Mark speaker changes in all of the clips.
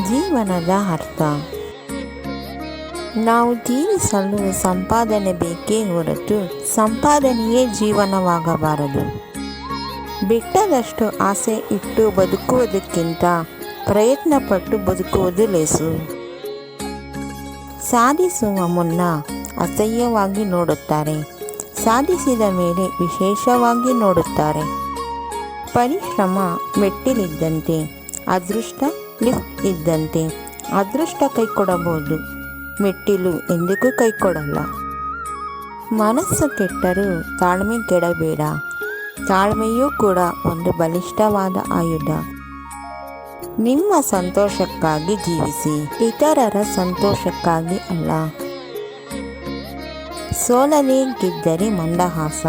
Speaker 1: ಜೀವನದ ಅರ್ಥ. ನಾವು ಜೀವಿಸಲು ಸಂಪಾದನೆ ಬೇಕೇ ಹೊರತು ಸಂಪಾದನೆಯೇ ಜೀವನವಾಗಬಾರದು. ಬಿಟ್ಟದಷ್ಟು ಆಸೆ ಇಟ್ಟು ಬದುಕುವುದಕ್ಕಿಂತ ಪ್ರಯತ್ನಪಟ್ಟು ಬದುಕುವುದು ಲೇಸು. ಸಾಧಿಸುವ ಮುನ್ನ ಅಸಹ್ಯವಾಗಿ ನೋಡುತ್ತಾರೆ, ಸಾಧಿಸಿದ ಮೇಲೆ ವಿಶೇಷವಾಗಿ ನೋಡುತ್ತಾರೆ. ಪರಿಶ್ರಮ ಮೆಟ್ಟಿಲಿದ್ದಂತೆ, ಅದೃಷ್ಟ ಲಿಫ್ಟ್ ಇದ್ದಂತೆ. ಅದೃಷ್ಟ ಕೈ ಕೊಡಬಹುದು, ಮೆಟ್ಟಿಲು ಎಂದಿಗೂ ಕೈ ಕೊಡಲ್ಲ. ಮನಸ್ಸು ಕೆಟ್ಟರೂ ತಾಳ್ಮೆ ಕೆಡಬೇಡ. ತಾಳ್ಮೆಯೂ ಕೂಡ ಒಂದು ಬಲಿಷ್ಠವಾದ ಆಯುಧ. ನಿಮ್ಮ ಸಂತೋಷಕ್ಕಾಗಿ ಜೀವಿಸಿ, ಇತರರ ಸಂತೋಷಕ್ಕಾಗಿ ಅಲ್ಲ. ಸೋಲದೆ ಗೆದ್ದರೆ ಮಂದಹಾಸ,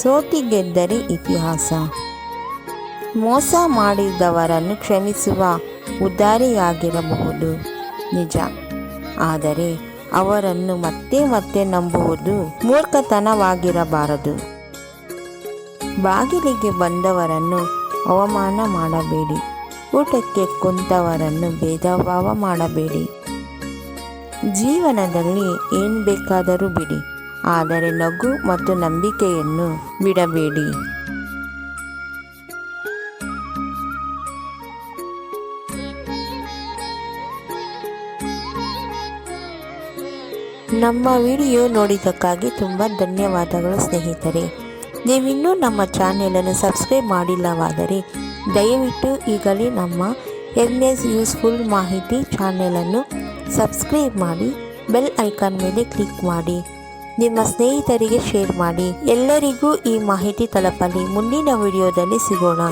Speaker 1: ಸೋತಿ ಗೆದ್ದರೆ ಇತಿಹಾಸ. ಮೋಸ ಮಾಡಿದವರನ್ನು ಕ್ಷಮಿಸುವ ಉದಾರಿಯಾಗಿರಬಹುದು ನಿಜ, ಆದರೆ ಅವರನ್ನು ಮತ್ತೆ ಮತ್ತೆ ನಂಬುವುದು ಮೂರ್ಖತನವಾಗಿರಬಾರದು. ಬಾಗಿಲಿಗೆ ಬಂದವರನ್ನು ಅವಮಾನ ಮಾಡಬೇಡಿ, ಊಟಕ್ಕೆ ಕುಂತವರನ್ನು ಭೇದಭಾವ ಮಾಡಬೇಡಿ. ಜೀವನದಲ್ಲಿ ಏನು ಬೇಕಾದರೂ ಬಿಡಿ, ಆದರೆ ನಗು ಮತ್ತು ನಂಬಿಕೆಯನ್ನು ಬಿಡಬೇಡಿ. ನಮ್ಮ ವಿಡಿಯೋ ನೋಡಿದ್ದಕ್ಕಾಗಿ ತುಂಬ ಧನ್ಯವಾದಗಳು ಸ್ನೇಹಿತರೆ. ನೀವಿನ್ನೂ ನಮ್ಮ ಚಾನೆಲನ್ನು ಸಬ್ಸ್ಕ್ರೈಬ್ ಮಾಡಿಲ್ಲವಾದರೆ ದಯವಿಟ್ಟು ಈಗಲೇ ನಮ್ಮ ಎನ್ಎಸ್ ಯೂಸ್ಫುಲ್ ಮಾಹಿತಿ ಚಾನೆಲನ್ನು ಸಬ್ಸ್ಕ್ರೈಬ್ ಮಾಡಿ, ಬೆಲ್ ಐಕಾನ್ ಮೇಲೆ ಕ್ಲಿಕ್ ಮಾಡಿ, ನಿಮ್ಮ ಸ್ನೇಹಿತರಿಗೆ ಶೇರ್ ಮಾಡಿ. ಎಲ್ಲರಿಗೂ ಈ ಮಾಹಿತಿ ತಲುಪಲಿ. ಮುಂದಿನ ವಿಡಿಯೋದಲ್ಲಿ ಸಿಗೋಣ.